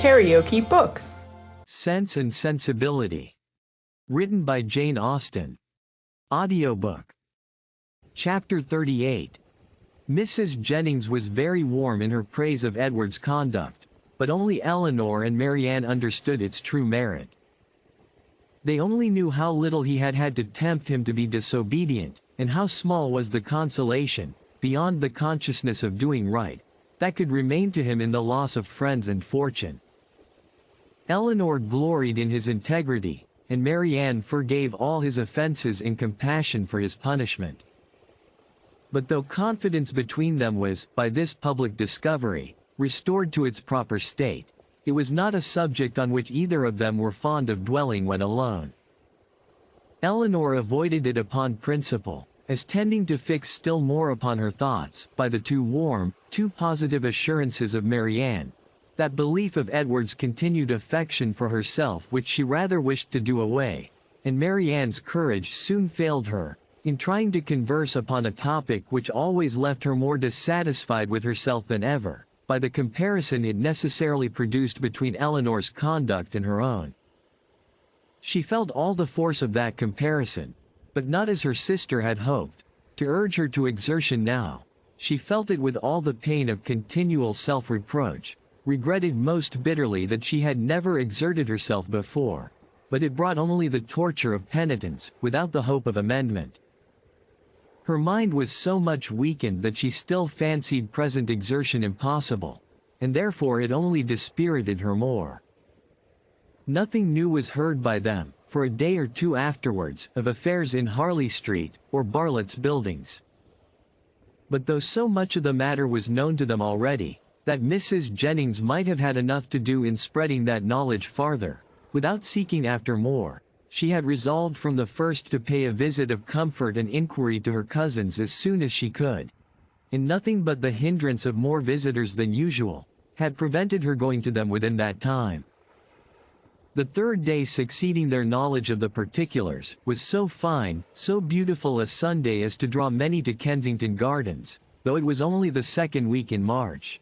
KaraokeBooks. Sense and Sensibility. Written by Jane Austen. Audiobook. Chapter 38. Mrs. Jennings was very warm in her praise of Edward's conduct, but only Elinor and Marianne understood its true merit. They only knew how little he had had to tempt him to be disobedient, and how small was the consolation, beyond the consciousness of doing right, that could remain to him in the loss of friends and fortune. Elinor gloried in his integrity, and Marianne forgave all his offenses in compassion for his punishment. But though confidence between them was, by this public discovery, restored to its proper state, it was not a subject on which either of them were fond of dwelling when alone. Elinor avoided it upon principle, as tending to fix still more upon her thoughts, by the too warm, too positive assurances of Marianne, that belief of Edward's continued affection for herself which she rather wished to do away, and Marianne's courage soon failed her, in trying to converse upon a topic which always left her more dissatisfied with herself than ever, by the comparison it necessarily produced between Elinor's conduct and her own. She felt all the force of that comparison, but not as her sister had hoped, to urge her to exertion now. She felt it with all the pain of continual self-reproach, regretted most bitterly that she had never exerted herself before, but it brought only the torture of penitence, without the hope of amendment. Her mind was so much weakened that she still fancied present exertion impossible, and therefore it only dispirited her more. Nothing new was heard by them, for a day or two afterwards, of affairs in Harley Street, or Bartlett's Buildings. But though so much of the matter was known to them already, that Mrs. Jennings might have had enough to do in spreading that knowledge farther, without seeking after more, she had resolved from the first to pay a visit of comfort and inquiry to her cousins as soon as she could. And nothing but the hindrance of more visitors than usual had prevented her going to them within that time. The third day succeeding their knowledge of the particulars was so fine, so beautiful a Sunday as to draw many to Kensington Gardens, though it was only the second week in March.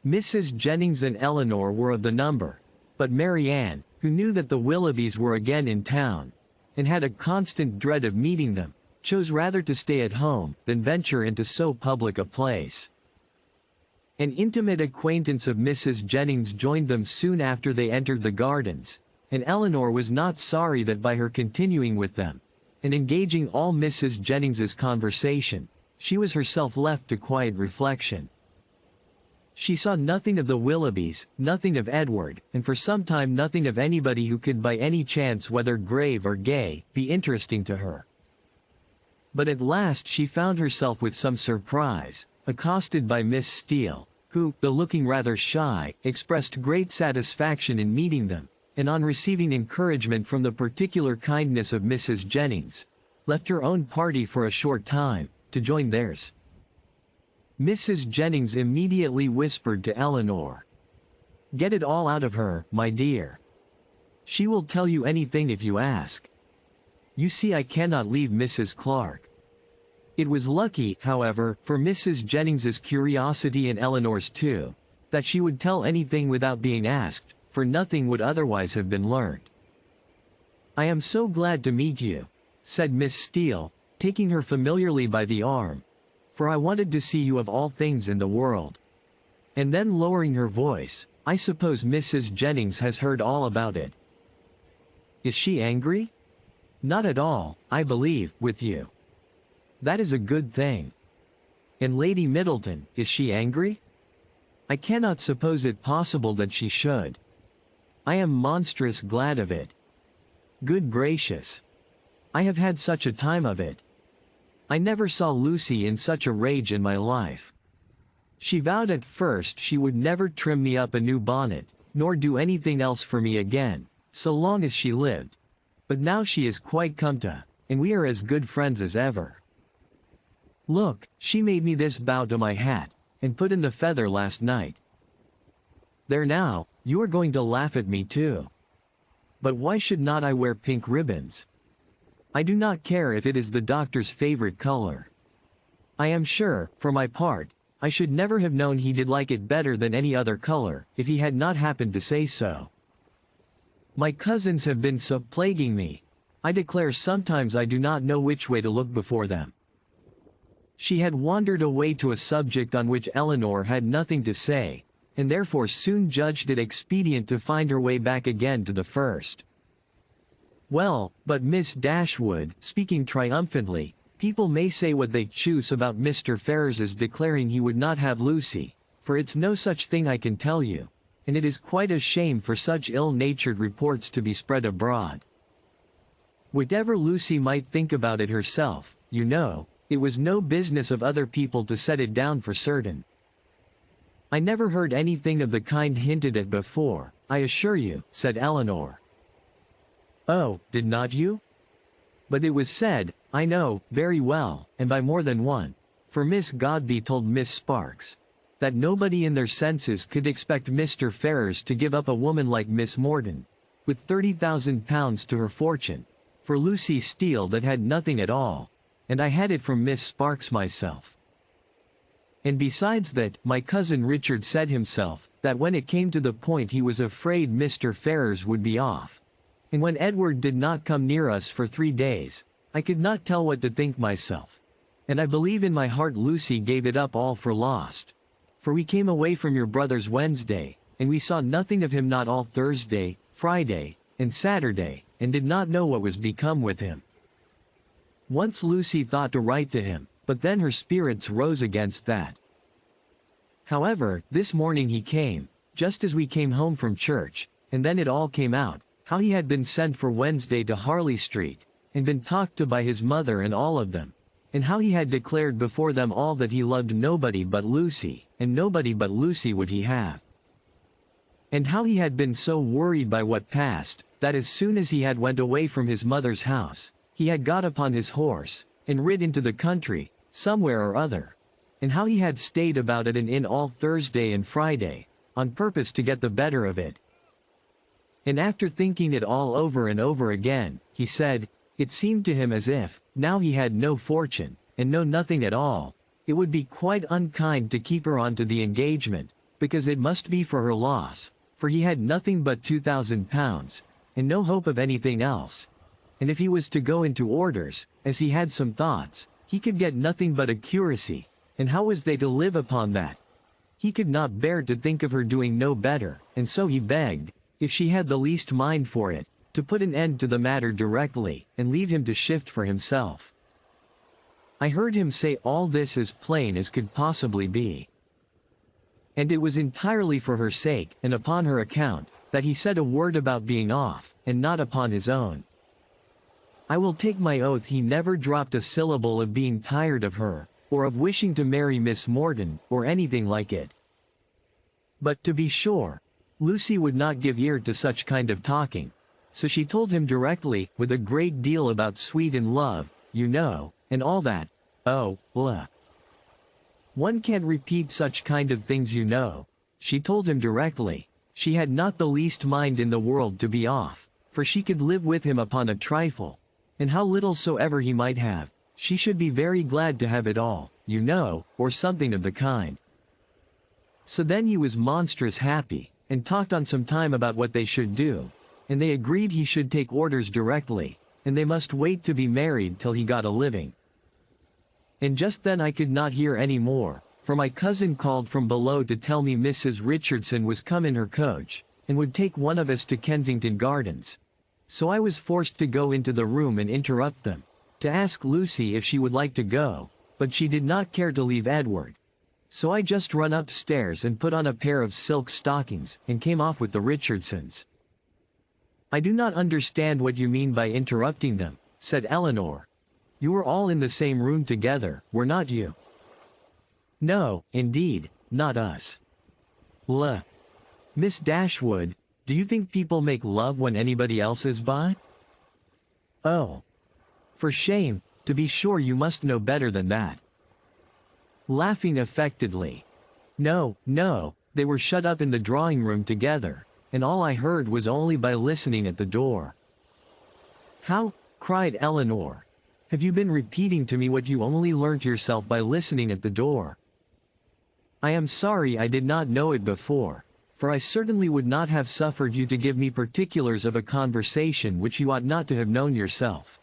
Mrs. Jennings and Elinor were of the number, but Marianne, who knew that the Willoughbys were again in town, and had a constant dread of meeting them, chose rather to stay at home than venture into so public a place. An intimate acquaintance of Mrs. Jennings joined them soon after they entered the gardens, and Elinor was not sorry that by her continuing with them, and engaging all Mrs. Jennings's conversation, she was herself left to quiet reflection. She saw nothing of the Willoughbys, nothing of Edward, and for some time nothing of anybody who could by any chance, whether grave or gay, be interesting to her. But at last she found herself with some surprise, accosted by Miss Steele, who, though looking rather shy, expressed great satisfaction in meeting them, and on receiving encouragement from the particular kindness of Mrs. Jennings, left her own party for a short time, to join theirs. Mrs. Jennings immediately whispered to Elinor, "Get it all out of her, my dear. She will tell you anything if you ask. You see I cannot leave Mrs. Clark." It was lucky, however, for Mrs. Jennings's curiosity and Elinor's too, that she would tell anything without being asked, for nothing would otherwise have been learnt. "I am so glad to meet you," said Miss Steele, taking her familiarly by the arm, "for I wanted to see you of all things in the world." And then lowering her voice, "I suppose Mrs. Jennings has heard all about it. Is she angry?" "Not at all, I believe, with you." "That is a good thing. And Lady Middleton, is she angry?" "I cannot suppose it possible that she should. I am monstrous glad of it. Good gracious! I have had such a time of it. I never saw Lucy in such a rage in my life. She vowed at first she would never trim me up a new bonnet, nor do anything else for me again, so long as she lived. But now she is quite come to, and we are as good friends as ever. Look, she made me this bow to my hat, and put in the feather last night. There now, you are going to laugh at me too. But why should not I wear pink ribbons? I do not care if it is the doctor's favorite color. I am sure, for my part, I should never have known he did like it better than any other color, if he had not happened to say so. My cousins have been so plaguing me. I declare sometimes I do not know which way to look before them." She had wandered away to a subject on which Eleanor had nothing to say, and therefore soon judged it expedient to find her way back again to the first. "Well, but Miss Dashwood," speaking triumphantly, "people may say what they choose about Mr. Ferrars's declaring he would not have Lucy, for it's no such thing I can tell you, and it is quite a shame for such ill-natured reports to be spread abroad. Whatever Lucy might think about it herself, you know, it was no business of other people to set it down for certain." "I never heard anything of the kind hinted at before, I assure you," said Eleanor. "Oh, did not you? But it was said, I know, very well, and by more than one, for Miss Godby told Miss Sparks, that nobody in their senses could expect Mr. Ferrars to give up a woman like Miss Morden, with £30,000 to her fortune, for Lucy Steele that had nothing at all, and I had it from Miss Sparks myself. And besides that, my cousin Richard said himself, that when it came to the point he was afraid Mr. Ferrars would be off. And when Edward did not come near us for 3 days, I could not tell what to think myself. And I believe in my heart Lucy gave it up all for lost. For we came away from your brother's Wednesday, and we saw nothing of him not all Thursday, Friday, and Saturday, and did not know what was become with him. Once Lucy thought to write to him, but then her spirits rose against that. However, this morning he came, just as we came home from church, and then it all came out, how he had been sent for Wednesday to Harley Street, and been talked to by his mother and all of them, and how he had declared before them all that he loved nobody but Lucy, and nobody but Lucy would he have. And how he had been so worried by what passed, that as soon as he had went away from his mother's house, he had got upon his horse, and rid into the country, somewhere or other, and how he had stayed about at an inn all Thursday and Friday, on purpose to get the better of it. And after thinking it all over and over again, he said, it seemed to him as if, now he had no fortune, and no nothing at all, it would be quite unkind to keep her on to the engagement, because it must be for her loss, for he had nothing but £2,000, and no hope of anything else. And if he was to go into orders, as he had some thoughts, he could get nothing but a curacy, and how was they to live upon that? He could not bear to think of her doing no better, and so he begged, if she had the least mind for it, to put an end to the matter directly, and leave him to shift for himself. I heard him say all this as plain as could possibly be. And it was entirely for her sake, and upon her account, that he said a word about being off, and not upon his own. I will take my oath he never dropped a syllable of being tired of her, or of wishing to marry Miss Morden, or anything like it. But to be sure, Lucy would not give ear to such kind of talking, so she told him directly, with a great deal about sweet and love, you know, and all that. Oh, blah. One can't repeat such kind of things, you know. She told him directly, she had not the least mind in the world to be off, for she could live with him upon a trifle, and how little soever he might have, she should be very glad to have it all, you know, or something of the kind. So then he was monstrous happy, and talked on some time about what they should do, and they agreed he should take orders directly, and they must wait to be married till he got a living. And just then I could not hear any more, for my cousin called from below to tell me Mrs. Richardson was come in her coach, and would take one of us to Kensington Gardens. So I was forced to go into the room and interrupt them, to ask Lucy if she would like to go, but she did not care to leave Edward. So I just run upstairs and put on a pair of silk stockings, and came off with the Richardsons. I do not understand what you mean by interrupting them, said Eleanor. You were all in the same room together, were not you? No, indeed, not us. Miss Dashwood, do you think people make love when anybody else is by? Oh. For shame, to be sure you must know better than that. Laughing affectedly. No, no, they were shut up in the drawing-room together, and all I heard was only by listening at the door. How? Cried Eleanor. Have you been repeating to me what you only learnt yourself by listening at the door? I am sorry I did not know it before, for I certainly would not have suffered you to give me particulars of a conversation which you ought not to have known yourself.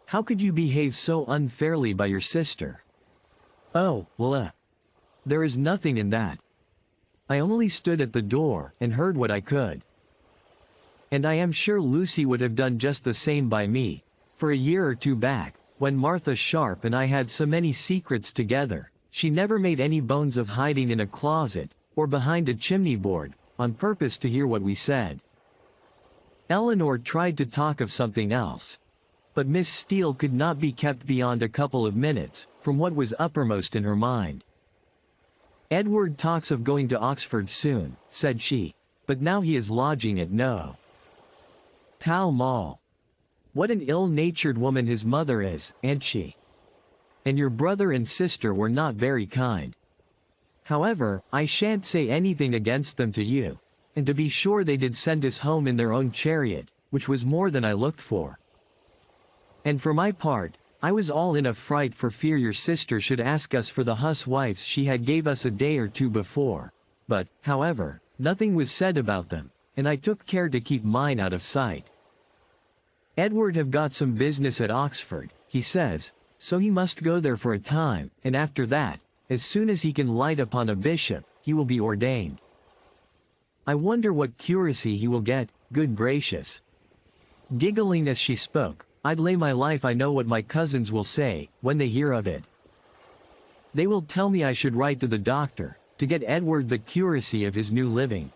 How could you behave so unfairly by your sister? Oh, well, there is nothing in that. I only stood at the door and heard what I could. And I am sure Lucy would have done just the same by me, for a year or two back, when Martha Sharp and I had so many secrets together, she never made any bones of hiding in a closet, or behind a chimney board, on purpose to hear what we said. Eleanor tried to talk of something else. But Miss Steele could not be kept beyond a couple of minutes, from what was uppermost in her mind. Edward talks of going to Oxford soon, said she, but now he is lodging at No. Pall Mall. What an ill-natured woman his mother is, ain't she? And your brother and sister were not very kind. However, I shan't say anything against them to you, and to be sure they did send us home in their own chariot, which was more than I looked for. And for my part, I was all in a fright for fear your sister should ask us for the huswives she had gave us a day or two before, but, however, nothing was said about them, and I took care to keep mine out of sight. Edward have got some business at Oxford, he says, so he must go there for a time, and after that, as soon as he can light upon a bishop, he will be ordained. I wonder what curacy he will get, good gracious. Giggling as she spoke, I'd lay my life I know what my cousins will say, when they hear of it. They will tell me I should write to the doctor, to get Edward the curacy of his new living.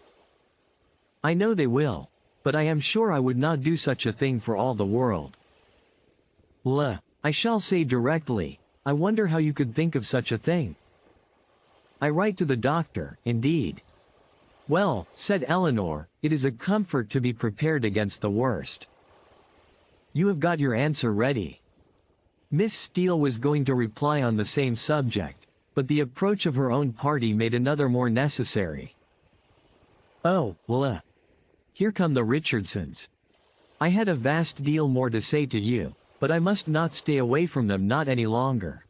I know they will, but I am sure I would not do such a thing for all the world. I shall say directly, I wonder how you could think of such a thing. I write to the doctor, indeed. Well, said Eleanor, it is a comfort to be prepared against the worst. You have got your answer ready. Miss Steele was going to reply on the same subject, but the approach of her own party made another more necessary. Oh, here come the Richardsons. I had a vast deal more to say to you, but I must not stay away from them not any longer.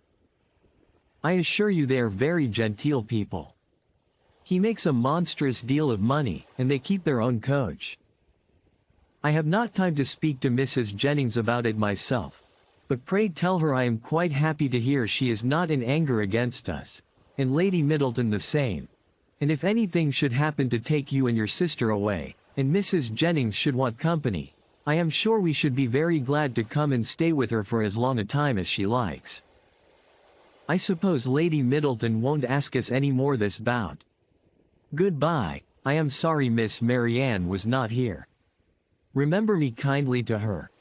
I assure you they are very genteel people. He makes a monstrous deal of money, and they keep their own coach. I have not time to speak to Mrs. Jennings about it myself, but pray tell her I am quite happy to hear she is not in anger against us, and Lady Middleton the same, and if anything should happen to take you and your sister away, and Mrs. Jennings should want company, I am sure we should be very glad to come and stay with her for as long a time as she likes. I suppose Lady Middleton won't ask us any more this bout. Goodbye, I am sorry Miss Marianne was not here. Remember me kindly to her.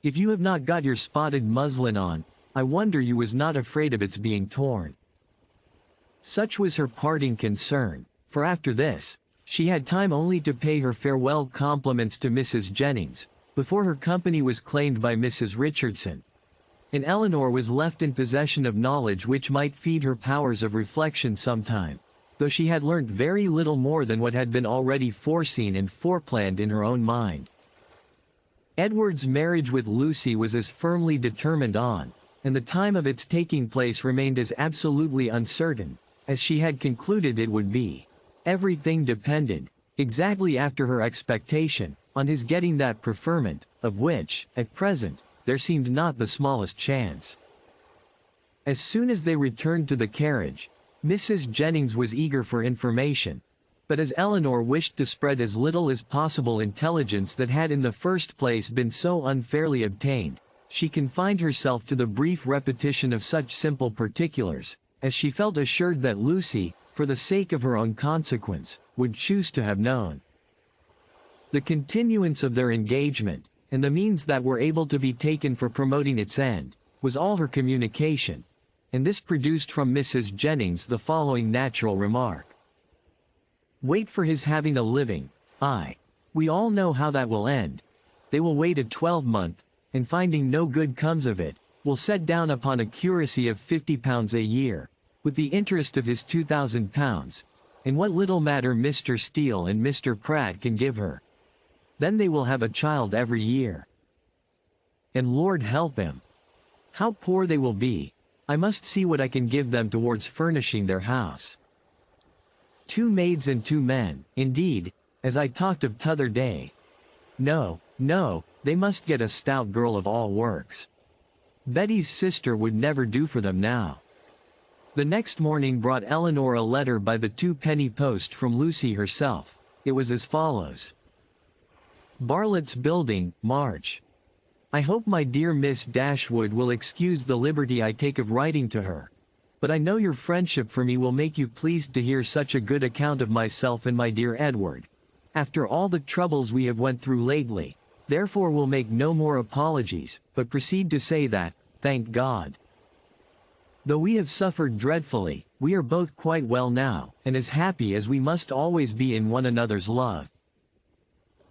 If you have not got your spotted muslin on, I wonder you was not afraid of its being torn. Such was her parting concern, for after this, she had time only to pay her farewell compliments to Mrs. Jennings, before her company was claimed by Mrs. Richardson, and Eleanor was left in possession of knowledge which might feed her powers of reflection sometime, though she had learnt very little more than what had been already foreseen and foreplanned in her own mind. Edward's marriage with Lucy was as firmly determined on, and the time of its taking place remained as absolutely uncertain, as she had concluded it would be. Everything depended, exactly after her expectation, on his getting that preferment, of which, at present, there seemed not the smallest chance. As soon as they returned to the carriage, Mrs. Jennings was eager for information, but as Eleanor wished to spread as little as possible intelligence that had in the first place been so unfairly obtained, she confined herself to the brief repetition of such simple particulars, as she felt assured that Lucy, for the sake of her own consequence, would choose to have known. The continuance of their engagement, and the means that were able to be taken for promoting its end, was all her communication, and this produced from Mrs. Jennings the following natural remark. Wait for his having a living, we all know how that will end. They will wait a 12-month, and finding no good comes of it, will set down upon a curacy of £50 a year, with the interest of his £2,000, and what little matter Mr. Steele and Mr. Pratt can give her. Then they will have a child every year. And Lord help him! How poor they will be, I must see what I can give them towards furnishing their house. 2 maids and 2 men, indeed, as I talked of t'other day. No, no, they must get a stout girl of all works. Betty's sister would never do for them now. The next morning brought Eleanor a letter by the 2-penny post from Lucy herself. It was as follows. Bartlett's Building, March. I hope my dear Miss Dashwood will excuse the liberty I take of writing to her, but I know your friendship for me will make you pleased to hear such a good account of myself and my dear Edward, after all the troubles we have went through lately. Therefore will make no more apologies, but proceed to say that, thank God, though we have suffered dreadfully, we are both quite well now, and as happy as we must always be in one another's love.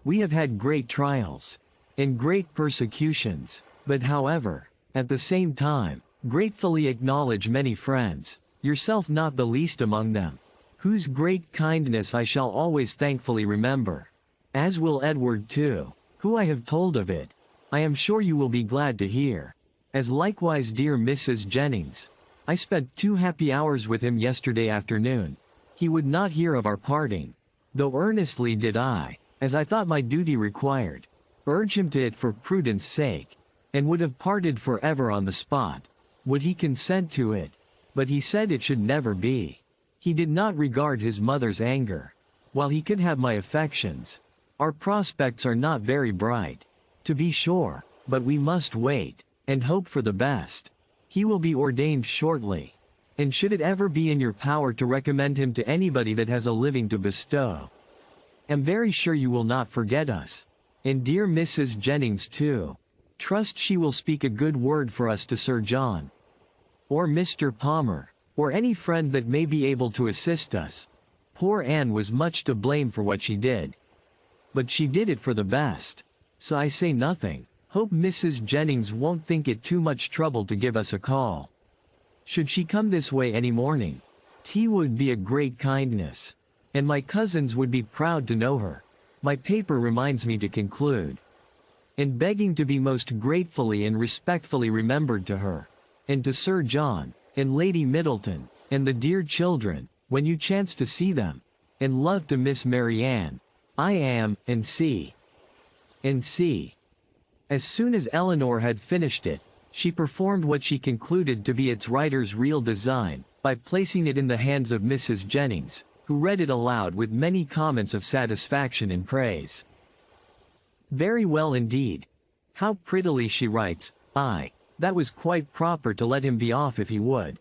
We have had great trials, and great persecutions, but however, at the same time, gratefully acknowledge many friends, yourself not the least among them, whose great kindness I shall always thankfully remember, as will Edward too, who I have told of it, I am sure you will be glad to hear, as likewise dear Mrs. Jennings. I spent 2 happy hours with him yesterday afternoon. He would not hear of our parting, though earnestly did I, as I thought my duty required, urge him to it for prudence sake, and would have parted for ever on the spot, would he consent to it, but he said it should never be. He did not regard his mother's anger, while he could have my affections. Our prospects are not very bright, to be sure, but we must wait, and hope for the best. He will be ordained shortly, and should it ever be in your power to recommend him to anybody that has a living to bestow, am very sure you will not forget us, and dear Mrs. Jennings too. Trust she will speak a good word for us to Sir John, or Mr. Palmer, or any friend that may be able to assist us. Poor Anne was much to blame for what she did, but she did it for the best, so I say nothing. Hope Mrs. Jennings won't think it too much trouble to give us a call. Should she come this way any morning, tea would be a great kindness, and my cousins would be proud to know her. My paper reminds me to conclude, in begging to be most gratefully and respectfully remembered to her, and to Sir John, and Lady Middleton, and the dear children, when you chance to see them, and love to Miss Marianne. I am, N.C. As soon as Eleanor had finished it, she performed what she concluded to be its writer's real design, by placing it in the hands of Mrs. Jennings, who read it aloud with many comments of satisfaction and praise. Very well indeed. How prettily she writes. Aye, that was quite proper to let him be off if he would.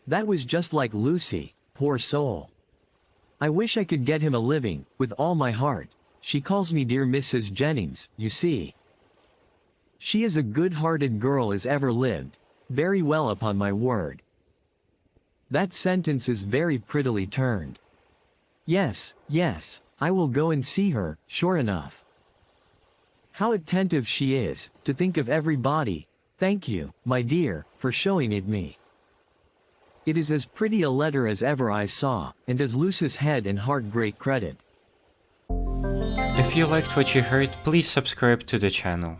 That was just like Lucy, poor soul. I wish I could get him a living, with all my heart. She calls me dear Mrs. Jennings, you see. She is a good-hearted girl as ever lived, very well upon my word. That sentence is very prettily turned. Yes, yes, I will go and see her, sure enough. How attentive she is, to think of everybody. Thank you, my dear, for showing it me. It is as pretty a letter as ever I saw, and does Lucy's head and heart great credit. If you liked what you heard, please subscribe to the channel.